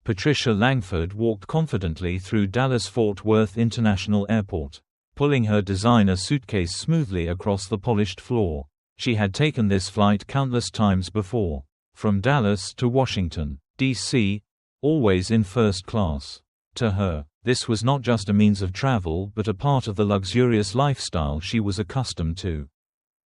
Patricia Langford walked confidently through Dallas-Fort Worth International Airport, pulling her designer suitcase smoothly across the polished floor. She had taken this flight countless times before, from Dallas to Washington, D.C., always in first class. To her, this was not just a means of travel but a part of the luxurious lifestyle she was accustomed to.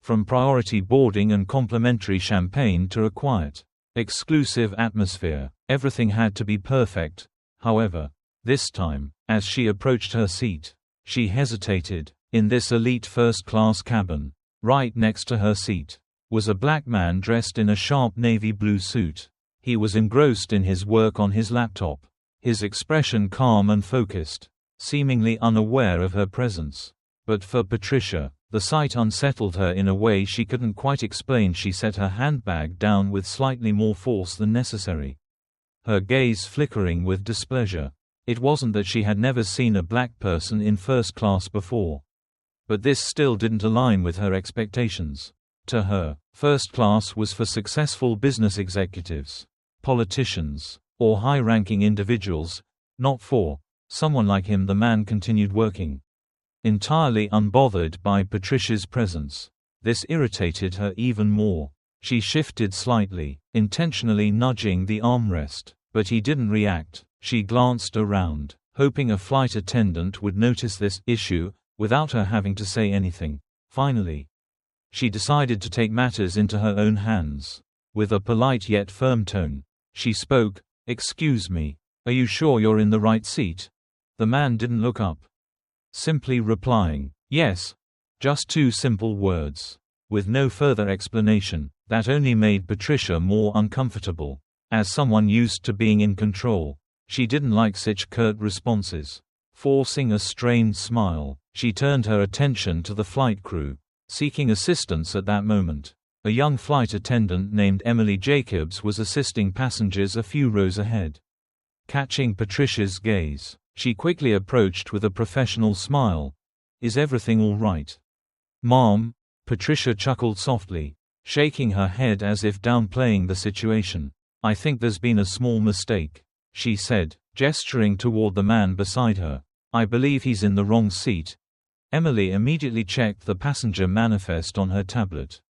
From priority boarding and complimentary champagne to a quiet, exclusive atmosphere, everything had to be perfect. However, this time, as she approached her seat, she hesitated. In this elite first-class cabin, right next to her seat, was a black man dressed in a sharp navy blue suit. He was engrossed in his work on his laptop, his expression calm and focused, seemingly unaware of her presence. But for Patricia, the sight unsettled her in a way she couldn't quite explain. She set her handbag down with slightly more force than necessary, her gaze flickering with displeasure. It wasn't that she had never seen a black person in first class before, but this still didn't align with her expectations. To her, first class was for successful business executives, politicians, or high-ranking individuals, not for someone like him. The man continued working, entirely unbothered by Patricia's presence. This irritated her even more. She shifted slightly, intentionally nudging the armrest, but he didn't react. She glanced around, hoping a flight attendant would notice this issue, without her having to say anything. Finally, she decided to take matters into her own hands. With a polite yet firm tone, she spoke, "Excuse me, are you sure you're in the right seat?" The man didn't look up, simply replying, "Yes." Just two simple words, with no further explanation, that only made Patricia more uncomfortable. As someone used to being in control, she didn't like such curt responses. Forcing a strained smile, she turned her attention to the flight crew, seeking assistance at that moment. A young flight attendant named Emily Jacobs was assisting passengers a few rows ahead. Catching Patricia's gaze, she quickly approached with a professional smile. "Is everything all right, Mom?" Patricia chuckled softly, shaking her head as if downplaying the situation. "I think there's been a small mistake," she said, gesturing toward the man beside her. "I believe he's in the wrong seat." Emily immediately checked the passenger manifest on her tablet.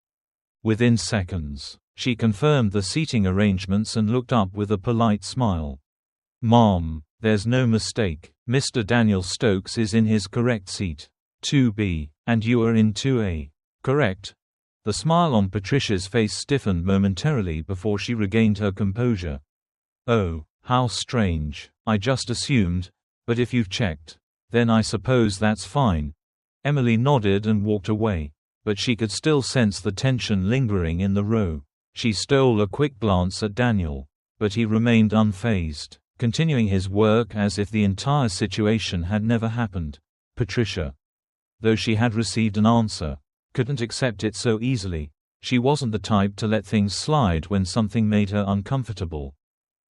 Within seconds, she confirmed the seating arrangements and looked up with a polite smile. "Mom, there's no mistake. Mr. Daniel Stokes is in his correct seat, 2B, and you are in 2A. Correct?" The smile on Patricia's face stiffened momentarily before she regained her composure. "Oh, how strange. I just assumed, but if you've checked, then I suppose that's fine." Emily nodded and walked away, but she could still sense the tension lingering in the row. She stole a quick glance at Daniel, but he remained unfazed, continuing his work as if the entire situation had never happened. Patricia, though she had received an answer, couldn't accept it so easily. She wasn't the type to let things slide when something made her uncomfortable.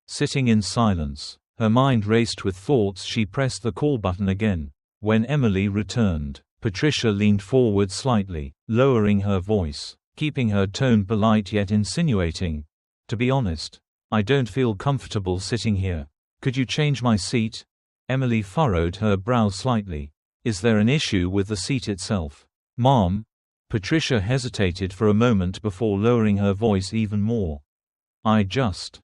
Sitting in silence, her mind raced with thoughts. She pressed the call button again. When Emily returned, Patricia leaned forward slightly, lowering her voice, keeping her tone polite yet insinuating. "To be honest, I don't feel comfortable sitting here. Could you change my seat?" Emily furrowed her brow slightly. "Is there an issue with the seat itself, Mom?" Patricia hesitated for a moment before lowering her voice even more. I just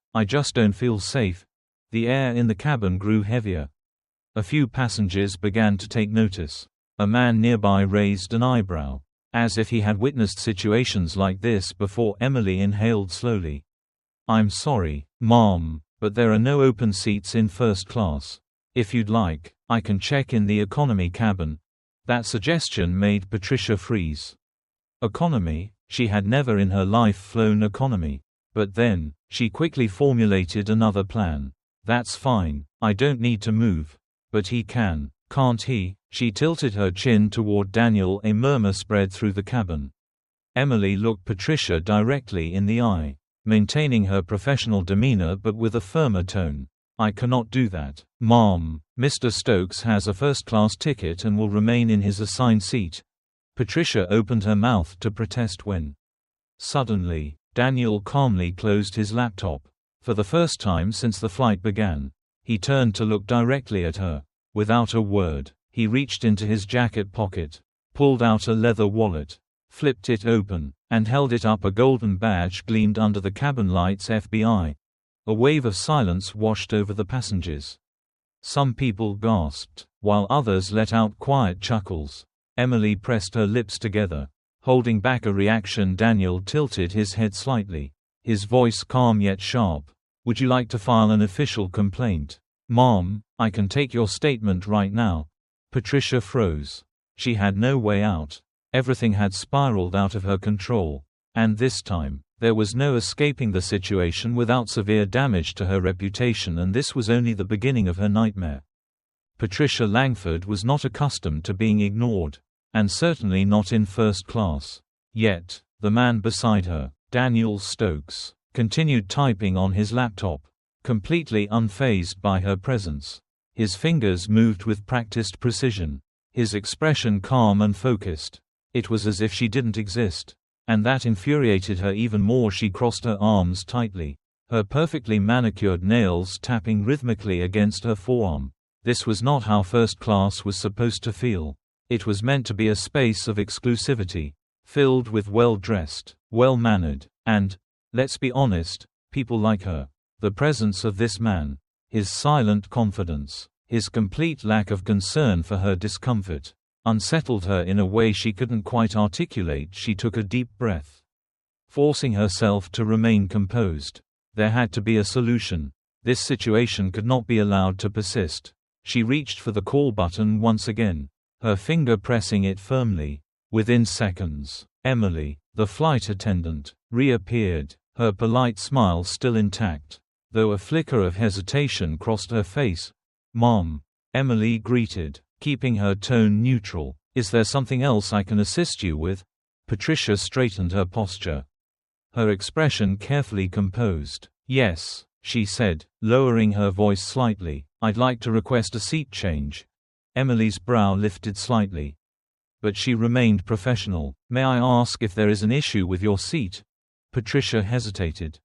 don't feel safe." The air in the cabin grew heavier. A few passengers began to take notice. A man nearby raised an eyebrow, as if he had witnessed situations like this before. Emily inhaled slowly. "I'm sorry, Mom, but there are no open seats in first class. If you'd like, I can check in the economy cabin." That suggestion made Patricia freeze. Economy? She had never in her life flown economy. But then, she quickly formulated another plan. "That's fine, I don't need to move. But he can, can't he?" She tilted her chin toward Daniel. A murmur spread through the cabin. Emily looked Patricia directly in the eye, maintaining her professional demeanor but with a firmer tone. "I cannot do that, Mom. Mr. Stokes has a first-class ticket and will remain in his assigned seat." Patricia opened her mouth to protest when, suddenly, Daniel calmly closed his laptop. For the first time since the flight began, He turned to look directly at her. Without a word, he reached into his jacket pocket, pulled out a leather wallet, flipped it open, and held it up. A golden badge gleamed under the cabin lights. FBI. A wave of silence washed over the passengers. Some people gasped, while others let out quiet chuckles. Emily pressed her lips together, holding back a reaction. Daniel tilted his head slightly, his voice calm yet sharp. Would you like to file an official complaint? Mom, I can take your statement right now. Patricia froze. She had no way out. Everything had spiraled out of her control. And this time, there was no escaping the situation without severe damage to her reputation, and this was only the beginning of her nightmare. Patricia Langford was not accustomed to being ignored, and certainly not in first class. Yet, the man beside her, Daniel Stokes, continued typing on his laptop, completely unfazed by her presence. His fingers moved with practiced precision, his expression calm and focused. It was as if she didn't exist. And that infuriated her even more. She crossed her arms tightly, her perfectly manicured nails tapping rhythmically against her forearm. This was not how first class was supposed to feel. It was meant to be a space of exclusivity, filled with well-dressed, well-mannered, and, let's be honest, people like her. The presence of this man, his silent confidence, his complete lack of concern for her discomfort, unsettled her in a way she couldn't quite articulate. She took a deep breath, forcing herself to remain composed. There had to be a solution. This situation could not be allowed to persist. She reached for the call button once again, her finger pressing it firmly. Within seconds, Emily, the flight attendant, reappeared, her polite smile still intact, though a flicker of hesitation crossed her face. "Mom," Emily greeted, keeping her tone neutral. "Is there something else I can assist you with?" Patricia straightened her posture, her expression carefully composed. "Yes," she said, lowering her voice slightly. "I'd like to request a seat change." Emily's brow lifted slightly, but she remained professional. "May I ask if there is an issue with your seat?" Patricia hesitated.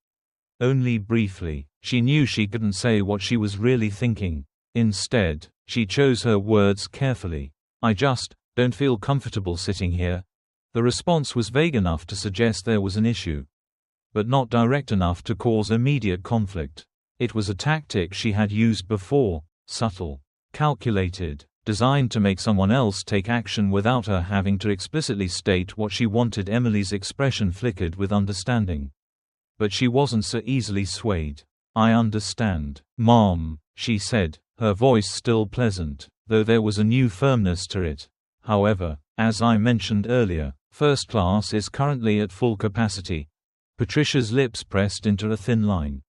Only briefly. She knew she couldn't say what she was really thinking. Instead, she chose her words carefully. "I just don't feel comfortable sitting here." The response was vague enough to suggest there was an issue, but not direct enough to cause immediate conflict. It was a tactic she had used before, subtle, calculated, designed to make someone else take action without her having to explicitly state what she wanted. Emily's expression flickered with understanding, but she wasn't so easily swayed. "I understand, Mom," she said, her voice still pleasant, though there was a new firmness to it. "However, as I mentioned earlier, first class is currently at full capacity." Patricia's lips pressed into a thin line.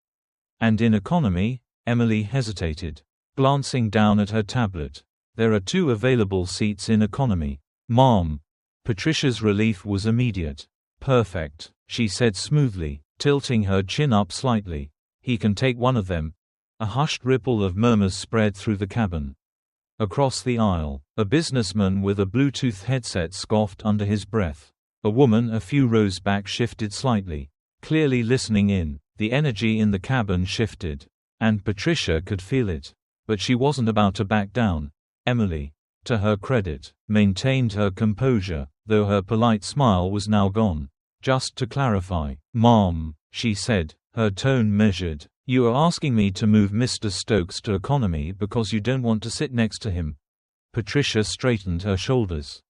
"And in economy?" Emily hesitated, glancing down at her tablet. "There are 2 available seats in economy." "Mom." Patricia's relief was immediate. "Perfect," she said smoothly, tilting her chin up slightly. "He can take one of them." A hushed ripple of murmurs spread through the cabin. Across the aisle, a businessman with a Bluetooth headset scoffed under his breath. A woman a few rows back shifted slightly, clearly listening in. The energy in the cabin shifted, and Patricia could feel it. But she wasn't about to back down. Emily, to her credit, maintained her composure, though her polite smile was now gone. "Just to clarify, Mom," she said, her tone measured, "you are asking me to move Mr. Stokes to economy because you don't want to sit next to him?" Patricia straightened her shoulders.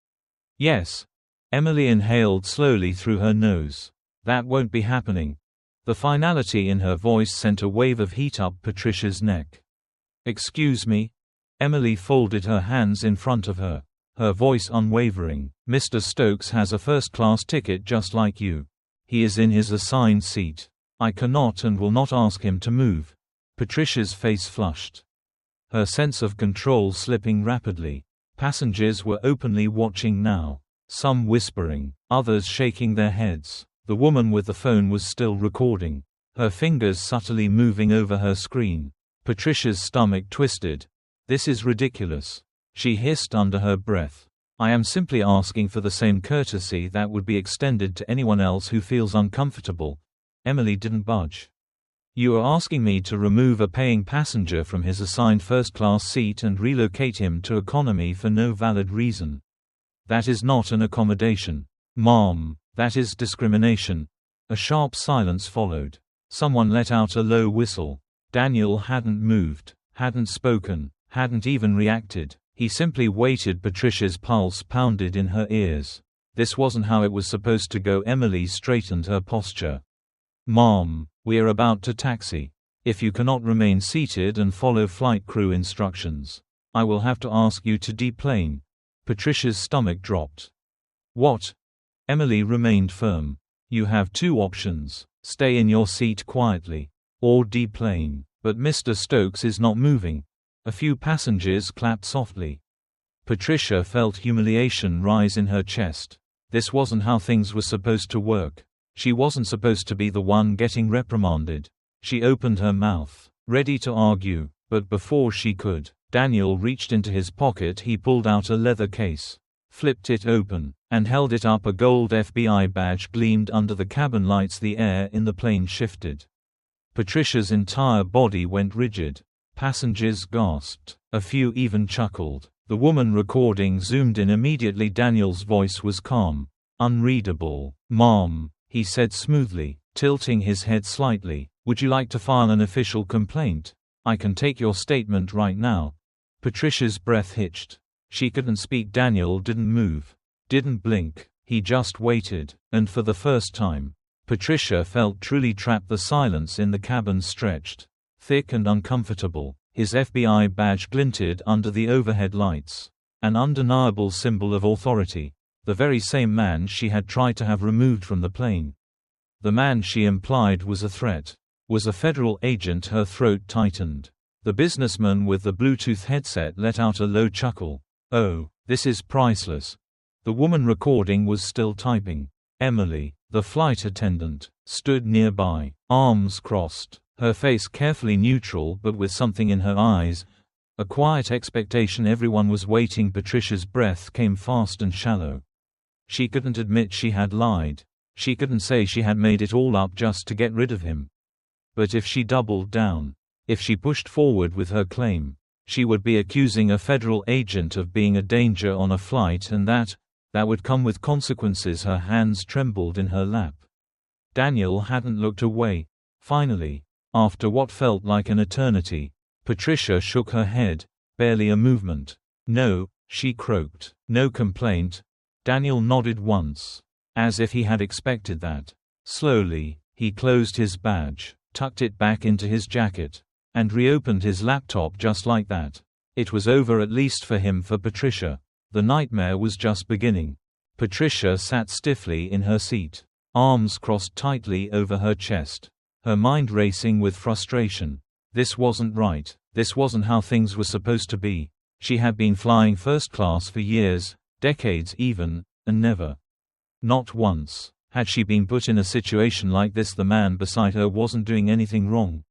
"Yes." Emily inhaled slowly through her nose. "That won't be happening." The finality in her voice sent a wave of heat up Patricia's neck. "Excuse me?" Emily folded her hands in front of her, her voice unwavering. "Mr. Stokes has a first-class ticket just like you. He is in his assigned seat. I cannot and will not ask him to move." Patricia's face flushed, her sense of control slipping rapidly. Passengers were openly watching now, some whispering, others shaking their heads. The woman with the phone was still recording, her fingers subtly moving over her screen. Patricia's stomach twisted. "This is ridiculous," she hissed under her breath. "I am simply asking for the same courtesy that would be extended to anyone else who feels uncomfortable." Emily didn't budge. You are asking me to remove a paying passenger from his assigned first-class seat and relocate him to economy for no valid reason. That is not an accommodation. Ma'am, that is discrimination." A sharp silence followed. Someone let out a low whistle. Daniel hadn't moved, hadn't spoken, hadn't even reacted. He simply waited. Patricia's pulse pounded in her ears. This wasn't how it was supposed to go. Emily straightened her posture. "Ma'am, we are about to taxi. If you cannot remain seated and follow flight crew instructions, I will have to ask you to deplane." Patricia's stomach dropped. "What?" Emily remained firm. "You have two options. Stay in your seat quietly, or deplane." But Mr. Stokes is not moving. A few passengers clapped softly. Patricia felt humiliation rise in her chest. This wasn't how things were supposed to work. She wasn't supposed to be the one getting reprimanded. She opened her mouth, ready to argue, but before she could, Daniel reached into his pocket. He pulled out a leather case, flipped it open, and held it up. A gold FBI badge gleamed under the cabin lights. The air in the plane shifted. Patricia's entire body went rigid. Passengers gasped. A few even chuckled. The woman recording zoomed in immediately. Daniel's voice was calm, unreadable. "Ma'am," he said smoothly, tilting his head slightly, "would you like to file an official complaint? I can take your statement right now." Patricia's breath hitched. She couldn't speak. Daniel didn't move, didn't blink. He just waited, and for the first time, Patricia felt truly trapped. The silence in the cabin stretched, thick and uncomfortable. His FBI badge glinted under the overhead lights, an undeniable symbol of authority. The very same man she had tried to have removed from the plane. The man she implied was a threat, was a federal agent. Her throat tightened. The businessman with the Bluetooth headset let out a low chuckle. "Oh, this is priceless." The woman recording was still typing. Emily, the flight attendant, stood nearby, arms crossed, her face carefully neutral but with something in her eyes, a quiet expectation. Everyone was waiting. Patricia's breath came fast and shallow. She couldn't admit she had lied. She couldn't say she had made it all up just to get rid of him. But if she doubled down, if she pushed forward with her claim, she would be accusing a federal agent of being a danger on a flight, and that would come with consequences. Her hands trembled in her lap. Daniel hadn't looked away. Finally, after what felt like an eternity, Patricia shook her head, barely a movement. "No," she croaked. "No complaint." Daniel nodded once, as if he had expected that. Slowly, he closed his badge, tucked it back into his jacket, and reopened his laptop. Just like that, it was over, at least for him. For Patricia, the nightmare was just beginning. Patricia sat stiffly in her seat, arms crossed tightly over her chest, her mind racing with frustration. This wasn't right. This wasn't how things were supposed to be. She had been flying first class for years, decades even, and never, not once, had she been put in a situation like this. The man beside her wasn't doing anything wrong.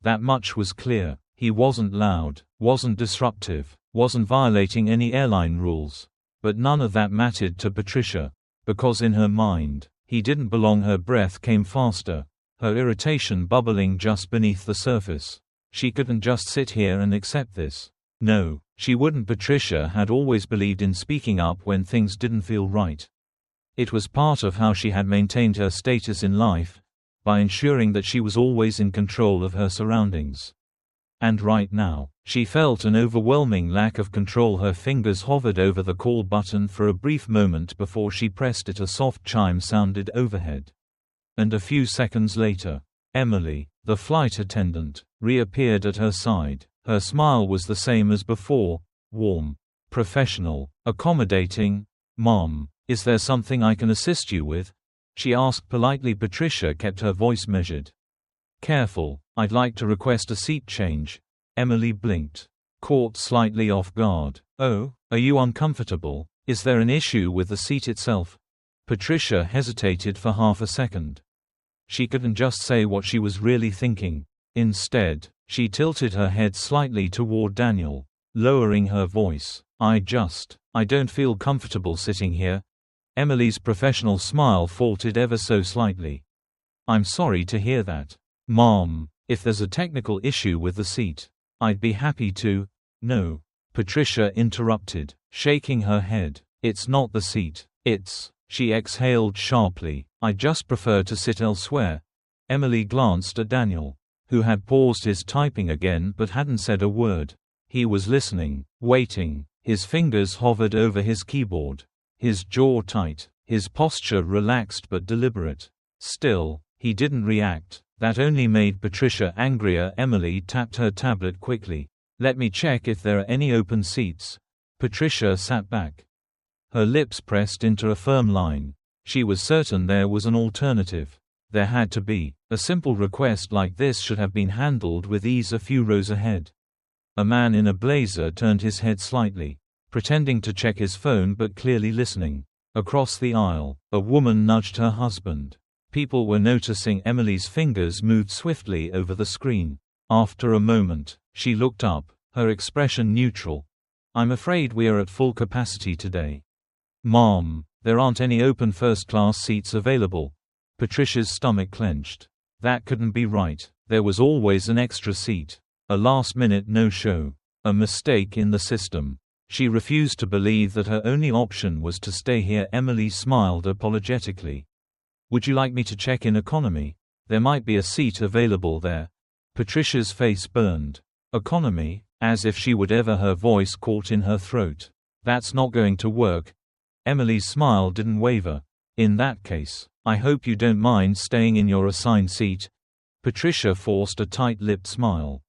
That much was clear. He wasn't loud, wasn't disruptive, wasn't violating any airline rules. But none of that mattered to Patricia, because in her mind, he didn't belong. Her breath came faster, her irritation bubbling just beneath the surface. She couldn't just sit here and accept this. No, she wouldn't. Patricia had always believed in speaking up when things didn't feel right. It was part of how she had maintained her status in life, by ensuring that she was always in control of her surroundings. And right now, she felt an overwhelming lack of control. Her fingers hovered over the call button for a brief moment before she pressed it. A soft chime sounded overhead. And a few seconds later, Emily, the flight attendant, reappeared at her side. Her smile was the same as before, warm, professional, accommodating. "Mom, is there something I can assist you with?" she asked politely. Patricia kept her voice measured. "Careful, I'd like to request a seat change." Emily blinked, caught slightly off guard. "Oh, are you uncomfortable? Is there an issue with the seat itself?" Patricia hesitated for half a second. She couldn't just say what she was really thinking. Instead, she tilted her head slightly toward Daniel, lowering her voice. I don't feel comfortable sitting here." Emily's professional smile faltered ever so slightly. "I'm sorry to hear that. Mom," If there's a technical issue with the seat, I'd be happy to. No. Patricia interrupted, shaking her head. It's not the seat. She exhaled sharply. I just prefer to sit elsewhere. Emily glanced at Daniel, who had paused his typing again but hadn't said a word. He was listening, waiting. His fingers hovered over his keyboard, his jaw tight, his posture relaxed but deliberate. Still, he didn't react. That only made Patricia angrier. Emily tapped her tablet quickly. Let me check if there are any open seats. Patricia sat back, her lips pressed into a firm line. She was certain there was an alternative. There had to be. A simple request like this should have been handled with ease a few rows ahead. A man in a blazer turned his head slightly, pretending to check his phone but clearly listening. Across the aisle, a woman nudged her husband. People were noticing Emily's fingers moved swiftly over the screen. After a moment, she looked up, her expression neutral. I'm afraid we are at full capacity today. Mom, there aren't any open first-class seats available. Patricia's stomach clenched. That couldn't be right. There was always an extra seat. A last-minute no-show. A mistake in the system. She refused to believe that her only option was to stay here. Emily smiled apologetically. Would you like me to check in economy? There might be a seat available there. Patricia's face burned. Economy? As if she would ever. Her voice caught in her throat. That's not going to work. Emily's smile didn't waver. In that case, I hope you don't mind staying in your assigned seat. Patricia forced a tight-lipped smile.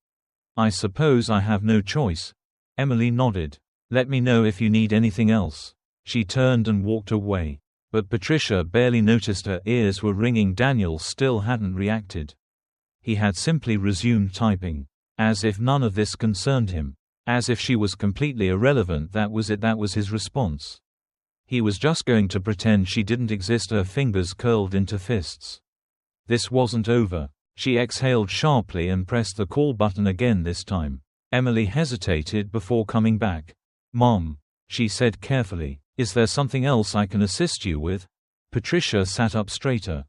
I suppose I have no choice. Emily nodded. Let me know if you need anything else. She turned and walked away. But Patricia barely noticed her ears were ringing. Daniel still hadn't reacted. He had simply resumed typing. As if none of this concerned him. As if she was completely irrelevant. That was it. That was his response. He was just going to pretend she didn't exist. Her fingers curled into fists. This wasn't over. She exhaled sharply and pressed the call button again. This time, Emily hesitated before coming back. Mom, she said carefully, is there something else I can assist you with? Patricia sat up straighter.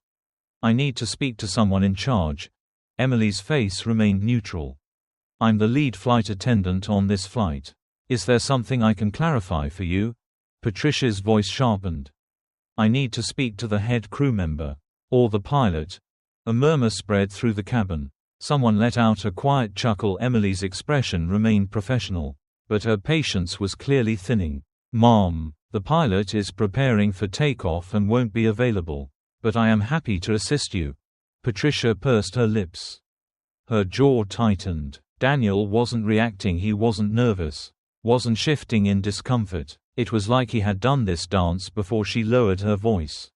I need to speak to someone in charge. Emily's face remained neutral. I'm the lead flight attendant on this flight. Is there something I can clarify for you? Patricia's voice sharpened. I need to speak to the head crew member. Or the pilot. A murmur spread through the cabin. Someone let out a quiet chuckle. Emily's expression remained professional, but her patience was clearly thinning. Mom, the pilot is preparing for takeoff and won't be available. But I am happy to assist you. Patricia pursed her lips. Her jaw tightened. Daniel wasn't reacting. He wasn't nervous. Wasn't shifting in discomfort. It was like he had done this dance before. She lowered her voice.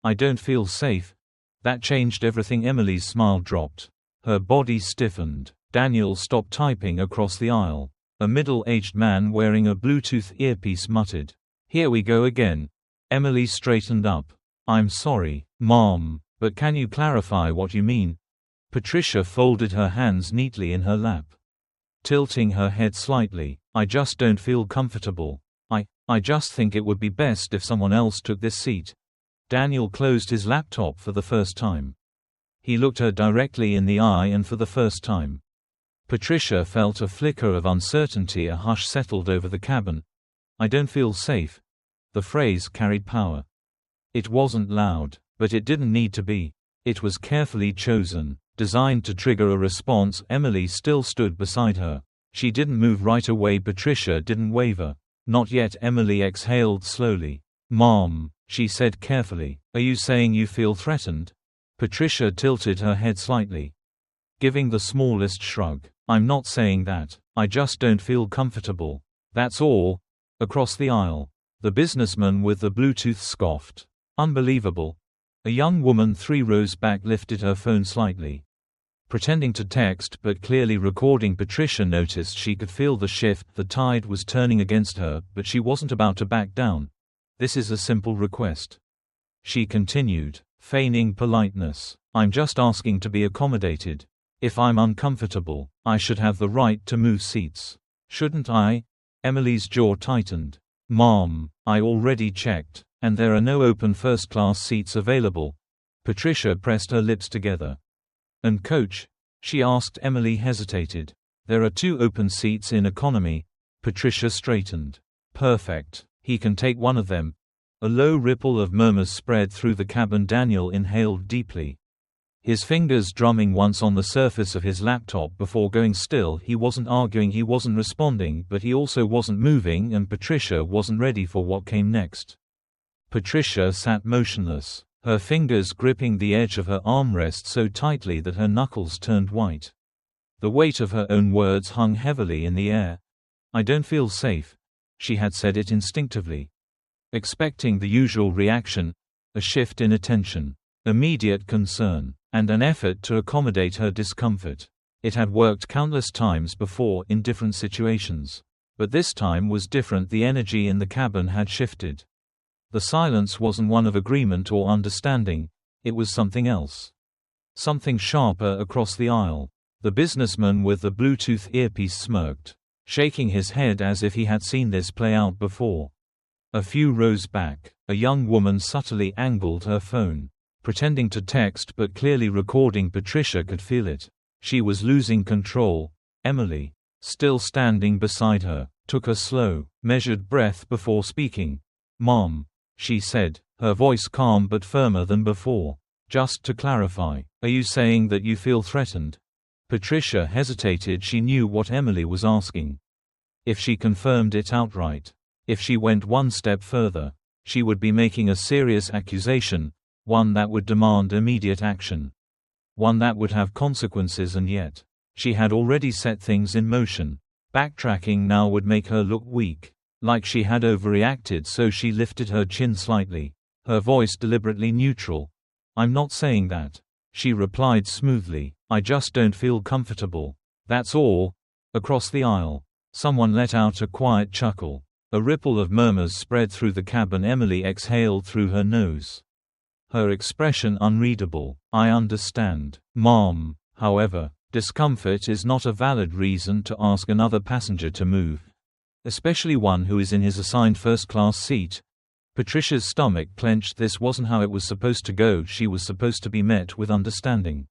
I don't feel safe. That changed everything. Emily's smile dropped. Her body stiffened. Daniel stopped typing across the aisle. A middle-aged man wearing a Bluetooth earpiece muttered, "Here we go again." Emily straightened up. I'm sorry, Mom, but can you clarify what you mean? Patricia folded her hands neatly in her lap, tilting her head slightly. I just don't feel comfortable. I just think it would be best if someone else took this seat. Daniel closed his laptop for the first time. He looked her directly in the eye, and for the first time, Patricia felt a flicker of uncertainty. A hush settled over the cabin. I don't feel safe. The phrase carried power. It wasn't loud, but it didn't need to be. It was carefully chosen, designed to trigger a response. Emily still stood beside her. She didn't move right away. Patricia didn't waver. Not yet. Emily exhaled slowly. Mom, she said carefully, are you saying you feel threatened? Patricia tilted her head slightly, giving the smallest shrug. I'm not saying that. I just don't feel comfortable. That's all. Across the aisle, the businessman with the Bluetooth scoffed. Unbelievable. A young woman 3 rows back lifted her phone slightly, pretending to text but clearly recording. Patricia noticed she could feel the shift. The tide was turning against her, but she wasn't about to back down. This is a simple request, she continued, feigning politeness. I'm just asking to be accommodated. If I'm uncomfortable, I should have the right to move seats. Shouldn't I? Emily's jaw tightened. Mom, I already checked, and there are no open first-class seats available. Patricia pressed her lips together. And coach? she asked. Emily hesitated. There are 2 open seats in economy. Patricia straightened. Perfect. He can take one of them. A low ripple of murmurs spread through the cabin. Daniel inhaled deeply. His fingers drumming once on the surface of his laptop before going still. He wasn't arguing, he wasn't responding, but he also wasn't moving, and Patricia wasn't ready for what came next. Patricia sat motionless, her fingers gripping the edge of her armrest so tightly that her knuckles turned white. The weight of her own words hung heavily in the air. "I don't feel safe." She had said it instinctively, expecting the usual reaction, a shift in attention, immediate concern, and an effort to accommodate her discomfort. It had worked countless times before in different situations. But this time was different. The energy in the cabin had shifted. The silence wasn't one of agreement or understanding, it was something else. Something sharper across the aisle. The businessman with the Bluetooth earpiece smirked, shaking his head as if he had seen this play out before. A few rows back, a young woman subtly angled her phone, pretending to text but clearly recording. Patricia could feel it. She was losing control. Emily, still standing beside her, took a slow, measured breath before speaking. "Mom," she said, her voice calm but firmer than before. "Just to clarify, are you saying that you feel threatened?" Patricia hesitated. She knew what Emily was asking. If she confirmed it outright, if she went one step further, she would be making a serious accusation, one that would demand immediate action, one that would have consequences. And yet, she had already set things in motion. Backtracking now would make her look weak, like she had overreacted. So she lifted her chin slightly, her voice deliberately neutral. "I'm not saying that," she replied smoothly. "I just don't feel comfortable. That's all." Across the aisle, someone let out a quiet chuckle. A ripple of murmurs spread through the cabin. Emily exhaled through her nose, her expression unreadable. "I understand, Mom. However, discomfort is not a valid reason to ask another passenger to move, especially one who is in his assigned first-class seat." Patricia's stomach clenched. This wasn't how it was supposed to go. She was supposed to be met with understanding,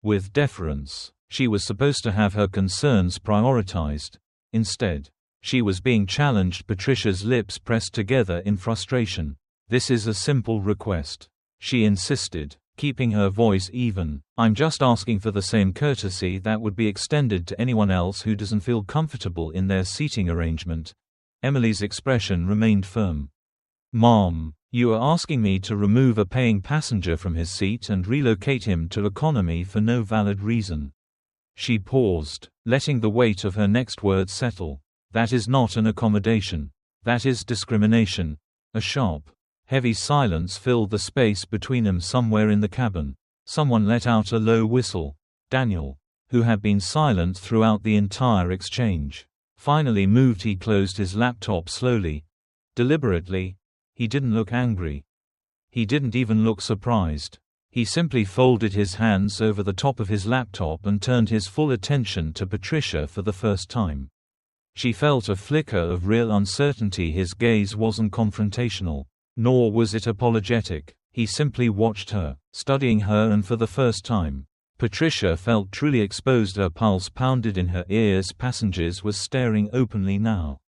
with deference. She was supposed to have her concerns prioritized. Instead, she was being challenged. Patricia's lips pressed together in frustration. "This is a simple request," she insisted, keeping her voice even. "I'm just asking for the same courtesy that would be extended to anyone else who doesn't feel comfortable in their seating arrangement." Emily's expression remained firm. "Mom, you are asking me to remove a paying passenger from his seat and relocate him to economy for no valid reason." She paused, letting the weight of her next word settle. "That is not an accommodation. That is discrimination." A sharp, heavy silence filled the space between them. Somewhere in the cabin, someone let out a low whistle. Daniel, who had been silent throughout the entire exchange, finally moved. He closed his laptop slowly, deliberately. He didn't look angry. He didn't even look surprised. He simply folded his hands over the top of his laptop and turned his full attention to Patricia for the first time. She felt a flicker of real uncertainty. His gaze wasn't confrontational, nor was it apologetic. He simply watched her, studying her, and for the first time, Patricia felt truly exposed. Her pulse pounded in her ears. Passengers were staring openly now,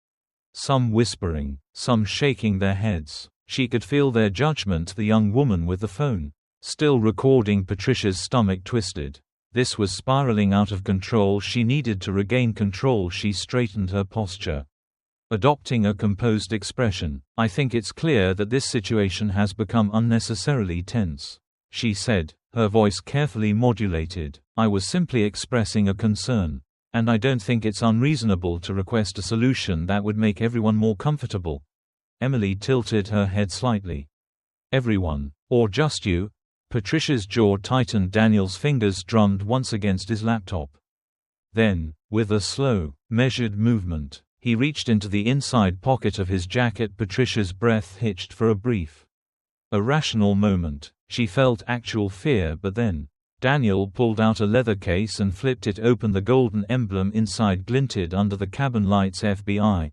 some whispering, some shaking their heads. She could feel their judgment. The young woman with the phone, still recording. Patricia's stomach twisted. This was spiraling out of control. She needed to regain control. She straightened her posture, adopting a composed expression. "I think it's clear that this situation has become unnecessarily tense," she said, her voice carefully modulated. "I was simply expressing a concern. And I don't think it's unreasonable to request a solution that would make everyone more comfortable." Emily tilted her head slightly. "Everyone? Or just you?" Patricia's jaw tightened. Daniel's fingers drummed once against his laptop. Then, with a slow, measured movement, he reached into the inside pocket of his jacket. Patricia's breath hitched for a brief, irrational moment. She felt actual fear. But then, Daniel pulled out a leather case and flipped it open. The golden emblem inside glinted under the cabin lights. "FBI."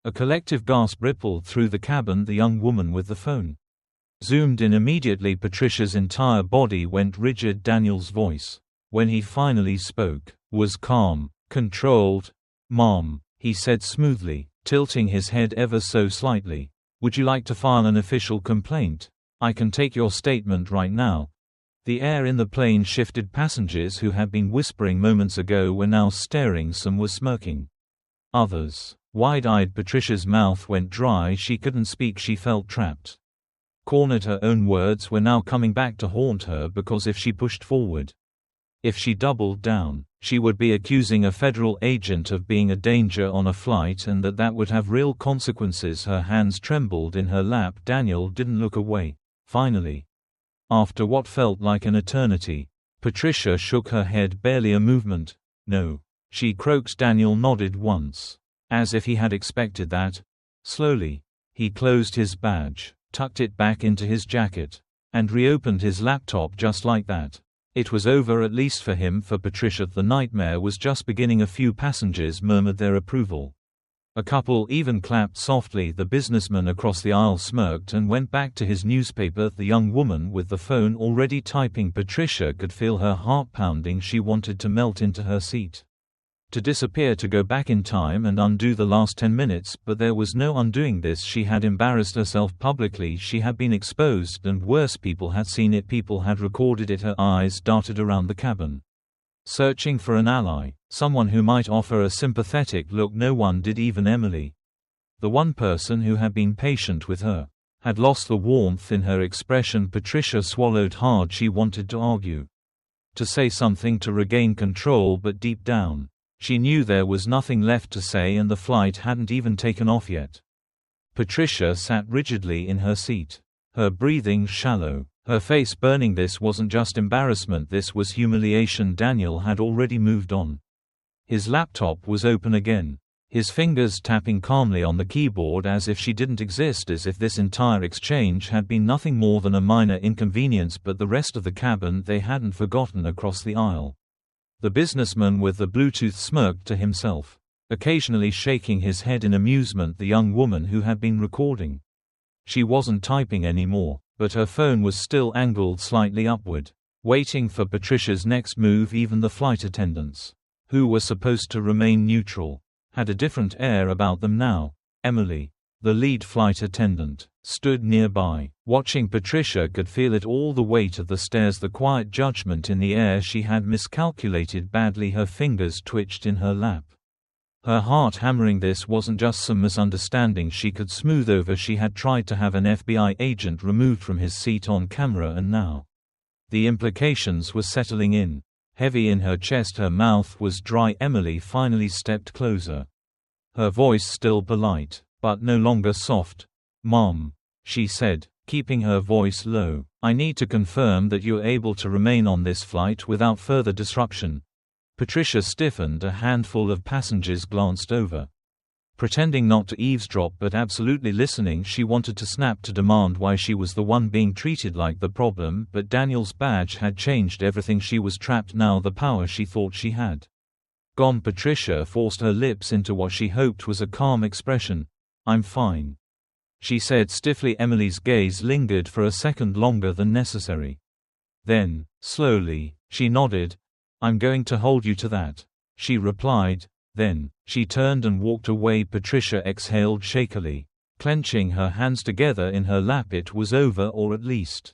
A collective gasp rippled through the cabin. The young woman with the phone zoomed in immediately. Patricia's entire body went rigid. Daniel's voice, when he finally spoke, was calm, controlled. "Mom," he said smoothly, tilting his head ever so slightly. "Would you like to file an official complaint? I can take your statement right now." The air in the plane shifted. Passengers who had been whispering moments ago were now staring. Some were smirking. Others, wide-eyed. Patricia's mouth went dry. She couldn't speak. She felt trapped. Cornered. Her own words were now coming back to haunt her because if she pushed forward, if she doubled down, she would be accusing a federal agent of being a danger on a flight, and that would have real consequences. Her hands trembled in her lap. Daniel didn't look away. Finally, after what felt like an eternity, Patricia shook her head. "Barely a movement." "No," she croaked. Daniel nodded once, as if he had expected that. Slowly, he closed his badge, tucked it back into his jacket, and reopened his laptop just like that. It was over, at least for him. For Patricia, the nightmare was just beginning. A few passengers murmured their approval. A couple even clapped softly. The businessman across the aisle smirked and went back to his newspaper. The young woman with the phone already typing. Patricia could feel her heart pounding. She wanted to melt into her seat, to disappear, to go back in time and undo the last 10 minutes, but there was no undoing this. She had embarrassed herself publicly. She had been exposed, and worse, people had seen it. People had recorded it. Her eyes darted around the cabin, searching for an ally, someone who might offer a sympathetic look. No one did, even Emily, the one person who had been patient with her, had lost the warmth in her expression. Patricia swallowed hard. She wanted to argue, to say something, to regain control, but deep down, she knew there was nothing left to say, and the flight hadn't even taken off yet. Patricia sat rigidly in her seat, her breathing shallow, her face burning. This wasn't just embarrassment, this was humiliation. Daniel had already moved on. His laptop was open again, his fingers tapping calmly on the keyboard as if she didn't exist, as if this entire exchange had been nothing more than a minor inconvenience. But the rest of the cabin, they hadn't forgotten. Across the aisle, the businessman with the Bluetooth smirked to himself, occasionally shaking his head in amusement. The young woman who had been recording, she wasn't typing anymore, but her phone was still angled slightly upward, waiting for Patricia's next move. Even the flight attendants, who were supposed to remain neutral, had a different air about them now. Emily, the lead flight attendant, stood nearby, watching. Patricia could feel it all, the weight of the stairs, the quiet judgment in the air. She had miscalculated badly. Her fingers twitched in her lap, her heart hammering. This wasn't just some misunderstanding she could smooth over. She had tried to have an FBI agent removed from his seat on camera, and now the implications were settling in, heavy in her chest. Her mouth was dry. Emily finally stepped closer, her voice still polite, but no longer soft. "Mom," she said, keeping her voice low, "I need to confirm that you're able to remain on this flight without further disruption." Patricia stiffened. A handful of passengers glanced over, pretending not to eavesdrop but absolutely listening. She wanted to snap, to demand why she was the one being treated like the problem, but Daniel's badge had changed everything. She was trapped now. The power she thought she had gone. Patricia forced her lips into what she hoped was a calm expression. "I'm fine," she said stiffly. Emily's gaze lingered for a second, longer than necessary. Then, slowly, she nodded. "I'm going to hold you to that," she replied. Then, she turned and walked away. Patricia exhaled shakily, clenching her hands together in her lap. It was over, or at least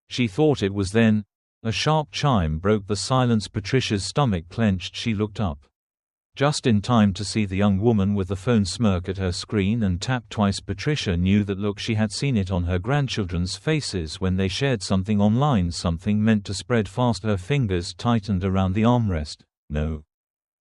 she thought it was. Then, a sharp chime broke the silence. Patricia's stomach clenched. She looked up, just in time to see the young woman with the phone smirk at her screen and tap twice. Patricia knew that look. She had seen it on her grandchildren's faces when they shared something online, something meant to spread fast. Her fingers tightened around the armrest. "No.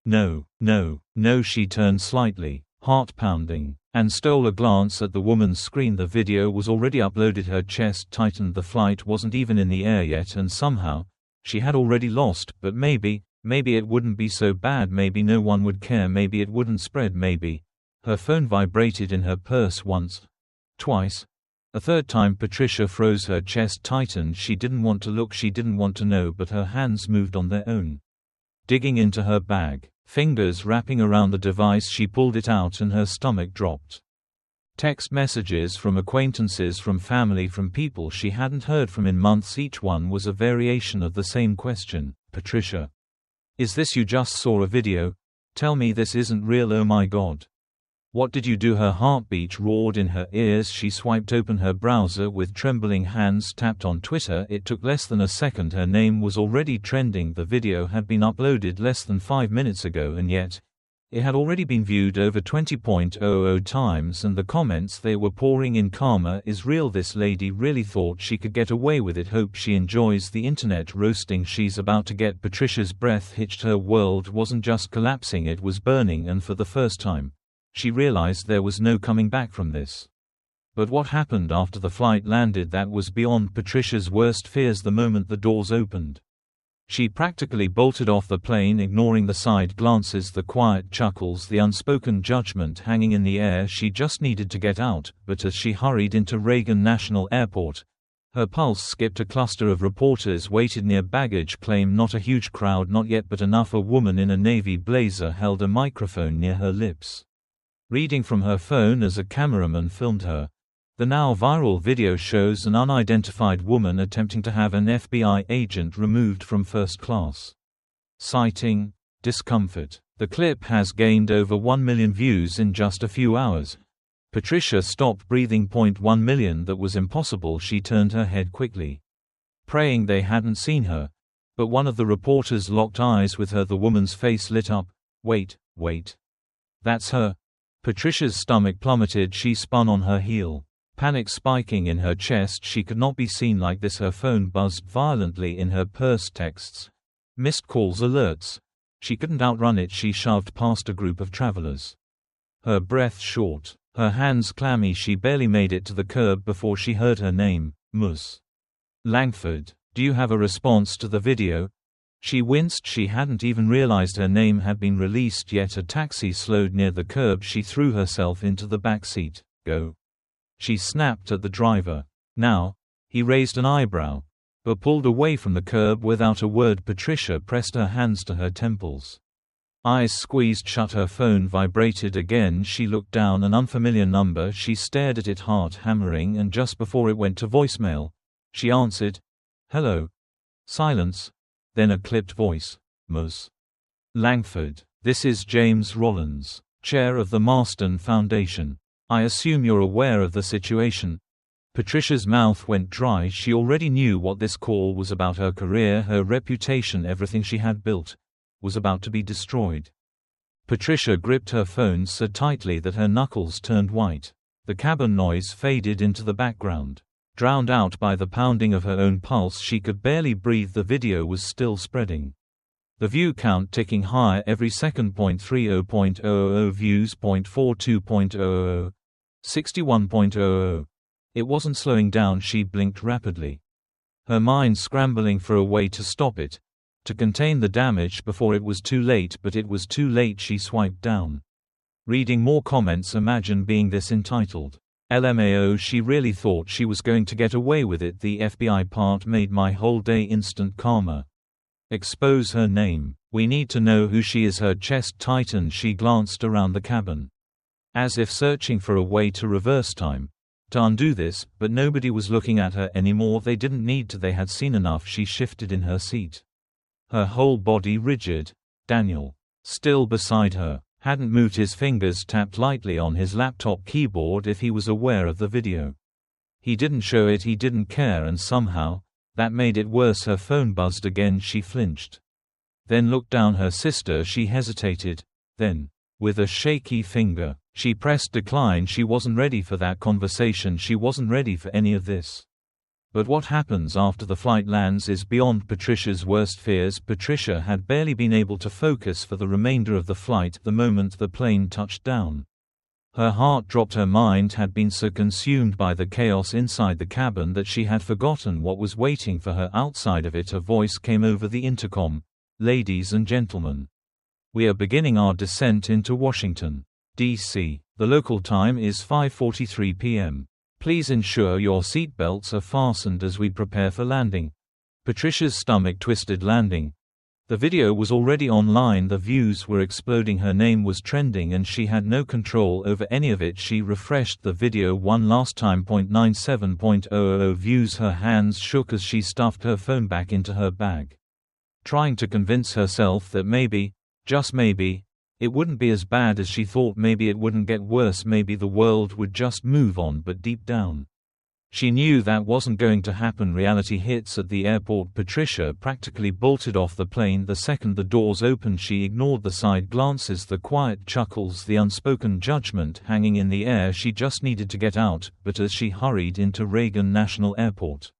No, no, no." She turned slightly, heart pounding, and stole a glance at the woman's screen. The video was already uploaded. Her chest tightened. The flight wasn't even in the air yet, and somehow, she had already lost. But maybe it wouldn't be so bad. Maybe no one would care. Maybe it wouldn't spread. Maybe. Her phone vibrated in her purse once, twice, a third time. Patricia froze. Her chest tightened. She didn't want to look. She didn't want to know, but her hands moved on their own, digging into her bag, fingers wrapping around the device. She pulled it out and her stomach dropped. Text messages from acquaintances, from family, from people she hadn't heard from in months. Each one was a variation of the same question. Patricia. Is this you just saw a video? Tell me this isn't real, oh my god. What did you do? Her heartbeat roared in her ears. She swiped open her browser with trembling hands, tapped on Twitter. It took less than a second. Her name was already trending. The video had been uploaded less than 5 minutes ago, and yet it had already been viewed over 20.00 times, and the comments they were pouring in. Karma is real. This lady really thought she could get away with it. Hope she enjoys the internet roasting she's about to get. Patricia's breath hitched. Her world wasn't just collapsing, it was burning, and for the first time, she realized there was no coming back from this. But what happened after the flight landed, that was beyond Patricia's worst fears. The moment the doors opened, she practically bolted off the plane, ignoring the side glances, the quiet chuckles, the unspoken judgment hanging in the air. She just needed to get out, but as she hurried into Reagan National Airport, her pulse skipped. A cluster of reporters waited near baggage claim. Not a huge crowd, not yet, but enough. A woman in a navy blazer held a microphone near her lips, reading from her phone as a cameraman filmed her. The now viral video shows an unidentified woman attempting to have an FBI agent removed from first class. Citing Discomfort. The clip has gained over 1 million views in just a few hours. Patricia stopped breathing. 1 million. That was impossible. She turned her head quickly, praying they hadn't seen her. But one of the reporters locked eyes with her. The woman's face lit up. Wait. That's her. Patricia's stomach plummeted. She spun on her heel, panic spiking in her chest. She could not be seen like this. Her phone buzzed violently in her purse. Texts, missed calls, alerts. She couldn't outrun it. She shoved past a group of travelers, her breath short, her hands clammy. She barely made it to the curb before she heard her name, Ms. Langford. Do you have a response to the video? She winced. She hadn't even realized her name had been released yet. A taxi slowed near the curb. She threw herself into the back seat. Go. She snapped at the driver. Now. He raised an eyebrow, but pulled away from the curb without a word. Patricia pressed her hands to her temples. Eyes squeezed shut. Her phone vibrated again. She looked down. An unfamiliar number. She stared at it, heart hammering, and just before it went to voicemail, she answered. Hello. Silence. Then a clipped voice. Ms. Langford. This is James Rollins, chair of the Marston Foundation. I assume you're aware of the situation. Patricia's mouth went dry. She already knew what this call was about. Her career, her reputation, everything she had built, was about to be destroyed. Patricia gripped her phone so tightly that her knuckles turned white. The cabin noise faded into the background, drowned out by the pounding of her own pulse. She could barely breathe. The video was still spreading, the view count ticking higher every second. 30.00 views, 42.00, 61.00. It wasn't slowing down. She blinked rapidly, her mind scrambling for a way to stop it, to contain the damage before it was too late. But it was too late. She swiped down, reading more comments. Imagine being this entitled. LMAO. She really thought she was going to get away with it. The FBI part made my whole day. Instant karma. Expose her name. We need to know who she is. Her chest tightened. She glanced around the cabin, as if searching for a way to reverse time, to undo this, but nobody was looking at her anymore. They didn't need to. They had seen enough. She shifted in her seat, her whole body rigid. Daniel, still beside her, hadn't moved. His fingers tapped lightly on his laptop keyboard. If he was aware of the video, he didn't show it. He didn't care, and somehow, that made it worse. Her phone buzzed again. She flinched, then looked down. Her sister. She hesitated. Then, with a shaky finger, she pressed decline. She wasn't ready for that conversation. She wasn't ready for any of this. But what happens after the flight lands is beyond Patricia's worst fears. Patricia had barely been able to focus for the remainder of the flight. The moment the plane touched down, her heart dropped. Her mind had been so consumed by the chaos inside the cabin that she had forgotten what was waiting for her outside of it. A voice came over the intercom. Ladies and gentlemen, we are beginning our descent into Washington, D.C. The local time is 5:43 p.m. Please ensure your seatbelts are fastened as we prepare for landing. Patricia's stomach twisted. Landing. The video was already online. The views were exploding. Her name was trending and she had no control over any of it. She refreshed the video one last time. 97.00 views. Her hands shook as she stuffed her phone back into her bag, trying to convince herself that maybe, just maybe, it wouldn't be as bad as she thought. Maybe it wouldn't get worse. Maybe the world would just move on. But deep down, she knew that wasn't going to happen. Reality hits at the airport. Patricia practically bolted off the plane the second the doors opened. She ignored the side glances, the quiet chuckles, the unspoken judgment hanging in the air. She just needed to get out. But as she hurried into Reagan National Airport,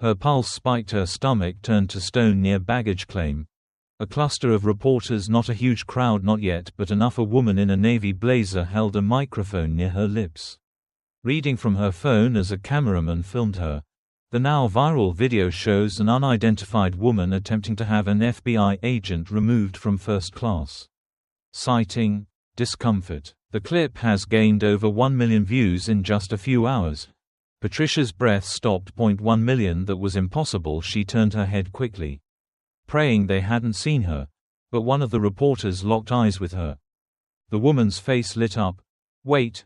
her pulse spiked, her stomach turned to stone near baggage claim. A cluster of reporters, not a huge crowd, not yet, but enough. A woman in a navy blazer held a microphone near her lips, reading from her phone as a cameraman filmed her. The now viral video shows an unidentified woman attempting to have an FBI agent removed from first class. Citing Discomfort. The clip has gained over 1 million views in just a few hours. Patricia's breath stopped. 1 million. That was impossible. She turned her head quickly, praying they hadn't seen her, but one of the reporters locked eyes with her. The woman's face lit up. Wait.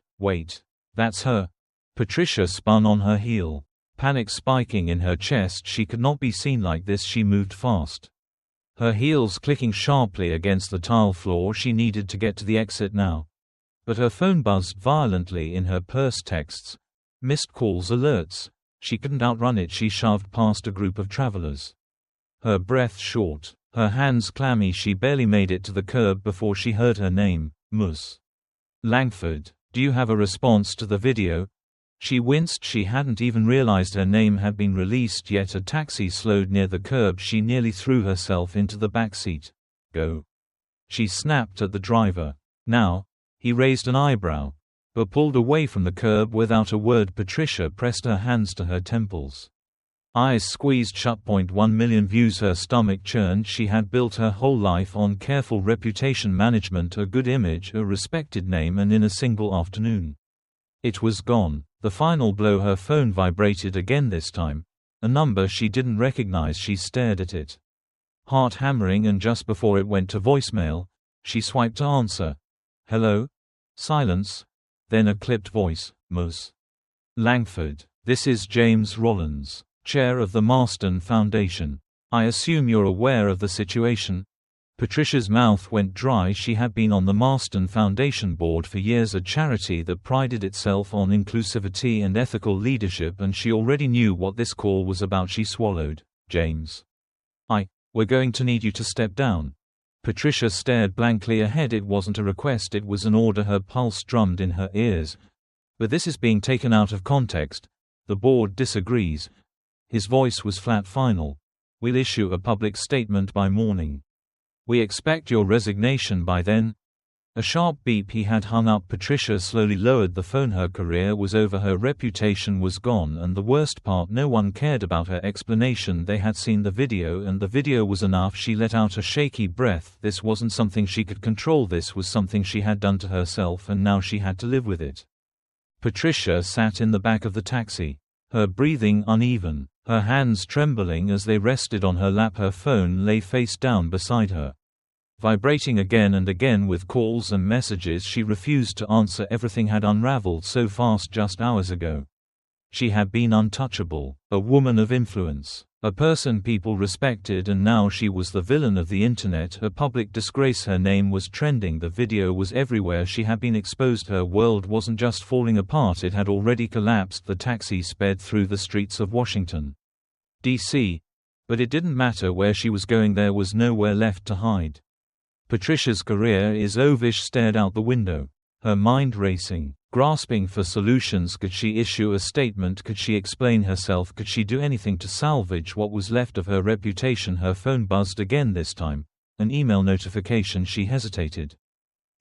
That's her. Patricia spun on her heel, panic spiking in her chest. She could not be seen like this. She moved fast, her heels clicking sharply against the tile floor. She needed to get to the exit now. But her phone buzzed violently in her purse. Texts, missed calls, alerts. She couldn't outrun it. She shoved past a group of travelers, her breath short, her hands clammy. She barely made it to the curb before she heard her name, Ms. Langford. Do you have a response to the video? She winced. She hadn't even realized her name had been released yet. A taxi slowed near the curb. She nearly threw herself into the back seat. Go. She snapped at the driver. Now. He raised an eyebrow, but pulled away from the curb without a word. Patricia pressed her hands to her temples, eyes squeezed shut. 1 million views. Her stomach churned. She had built her whole life on careful reputation management, a good image, a respected name, and in a single afternoon, it was gone. The final blow. Her phone vibrated again, this time a number she didn't recognize. She stared at it, heart hammering, and just before it went to voicemail, she swiped to answer. Hello? Silence. Then a clipped voice. Ms. Langford. This is James Rollins, chair of the Marston Foundation. I assume you're aware of the situation? Patricia's mouth went dry. She had been on the Marston Foundation board for years, a charity that prided itself on inclusivity and ethical leadership, and she already knew what this call was about. She swallowed. James. We're going to need you to step down. Patricia stared blankly ahead. It wasn't a request, it was an order. Her pulse drummed in her ears. But this is being taken out of context. The board disagrees. His voice was flat, final. We'll issue a public statement by morning. We expect your resignation by then. A sharp beep. He had hung up. Patricia slowly lowered the phone. Her career was over. Her reputation was gone, and the worst part, no one cared about her explanation. They had seen the video, and the video was enough. She let out a shaky breath. This wasn't something she could control. This was something she had done to herself, and now she had to live with it. Patricia sat in the back of the taxi, her breathing uneven, her hands trembling as they rested on her lap. Her phone lay face down beside her, vibrating again and again with calls and messages she refused to answer. Everything had unraveled so fast just hours ago. She had been untouchable, a woman of influence, a person people respected, and now she was the villain of the internet, a public disgrace. Her name was trending, the video was everywhere. She had been exposed. Her world wasn't just falling apart, it had already collapsed. The taxi sped through the streets of Washington, D.C., but it didn't matter where she was going, there was nowhere left to hide. Patricia's career is over. She stared out the window, her mind racing, grasping for solutions. Could she issue a statement? Could she explain herself? Could she do anything to salvage what was left of her reputation? Her phone buzzed again, this time an email notification. She hesitated,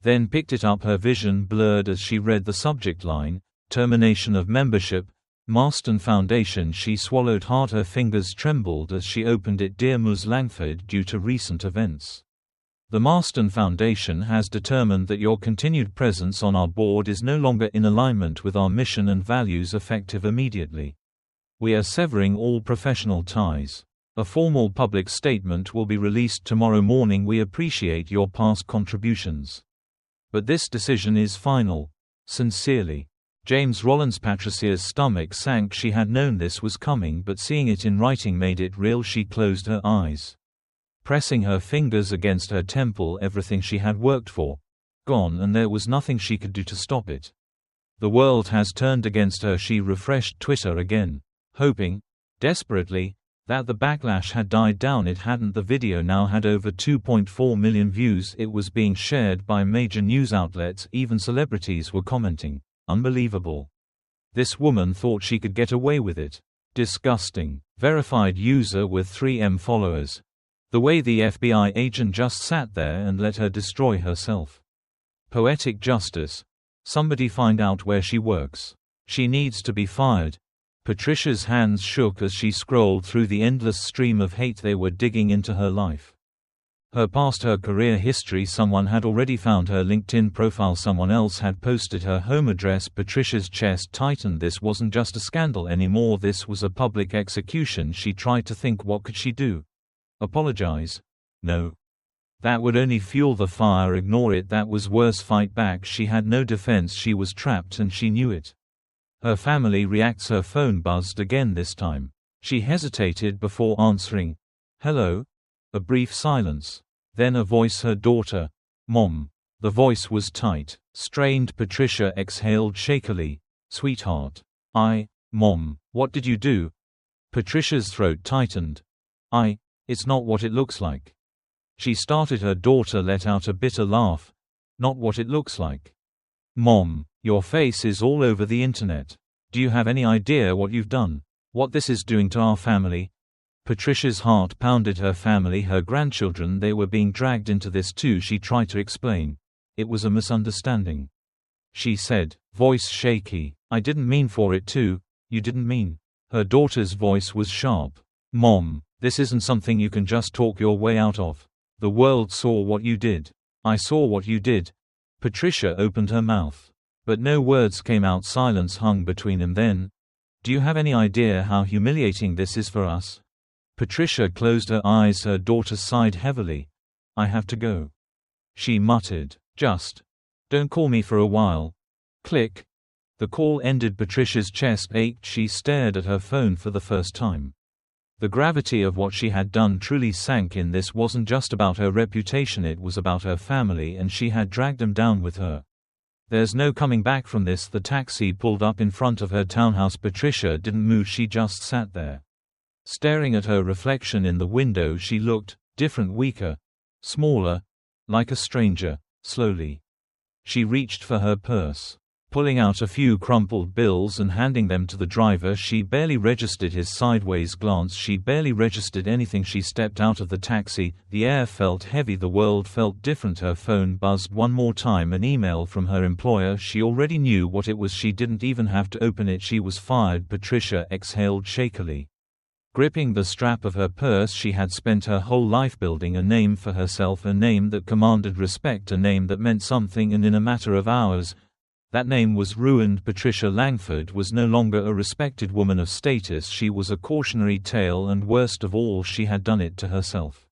then picked it up. Her vision blurred as she read the subject line, termination of membership, Marston Foundation. She swallowed hard. Her fingers trembled as she opened it. Dear Ms. Langford, due to recent events, the Marston Foundation has determined that your continued presence on our board is no longer in alignment with our mission and values, effective immediately. We are severing all professional ties. A formal public statement will be released tomorrow morning. We appreciate your past contributions, but this decision is final. Sincerely, James Rollins. Patricia's stomach sank. She had known this was coming, but seeing it in writing made it real. She closed her eyes. pressing her fingers against her temple. Everything she had worked for, gone, and there was nothing she could do to stop it. The world has turned against her. She refreshed Twitter again, hoping, desperately, that the backlash had died down. It hadn't. The video now had over 2.4 million views. It was being shared by major news outlets. Even celebrities were commenting, "Unbelievable. This woman thought she could get away with it. Disgusting." Verified user with 3M followers. The way the FBI agent just sat there and let her destroy herself. Poetic justice. Somebody find out where she works. She needs to be fired. Patricia's hands shook as she scrolled through the endless stream of hate they were digging into her life. Her past, her career history. Someone had already found her LinkedIn profile. Someone else had posted her home address. Patricia's chest tightened. This wasn't just a scandal anymore. This was a public execution. She tried to think, what could she do? Apologize? No. That would only fuel the fire. Ignore it. That was worse. Fight back. She had no defense. She was trapped and she knew it. Her family reacts. Her phone buzzed again this time. She hesitated before answering. Hello? A brief silence. Then a voice. Her daughter. Mom. The voice was tight, strained. Patricia exhaled shakily. Sweetheart. Mom. What did you do? Patricia's throat tightened. It's not what it looks like. She started. Her daughter let out a bitter laugh. Not what it looks like. Mom. Your face is all over the internet. Do you have any idea what you've done? What this is doing to our family? Patricia's heart pounded. Her family, her grandchildren, they were being dragged into this too. She tried to explain. It was a misunderstanding, she said, voice shaky. I didn't mean for it to. You didn't mean. Her daughter's voice was sharp. Mom, this isn't something you can just talk your way out of. The world saw what you did. I saw what you did. Patricia opened her mouth, but no words came out. Silence hung between them. Then, do you have any idea how humiliating this is for us? Patricia closed her eyes. Her daughter sighed heavily. I have to go, she muttered. Just don't call me for a while. Click. The call ended. Patricia's chest ached. She stared at her phone for the first time. The gravity of what she had done truly sank in. This wasn't just about her reputation, it was about her family, and she had dragged them down with her. There's no coming back from this. The taxi pulled up in front of her townhouse. Patricia didn't move. She just sat there, staring at her reflection in the window. She looked different, weaker, smaller, like a stranger. Slowly, she reached for her purse, pulling out a few crumpled bills and handing them to the driver. She barely registered his sideways glance. She barely registered anything. She stepped out of the taxi. The air felt heavy. The world felt different. Her phone buzzed one more time. An email from her employer. She already knew what it was. She didn't even have to open it. She was fired. Patricia exhaled shakily, gripping the strap of her purse. She had spent her whole life building a name for herself, a name that commanded respect, a name that meant something, and in a matter of hours, that name was ruined. Patricia Langford was no longer a respected woman of status. She was a cautionary tale, and worst of all, she had done it to herself.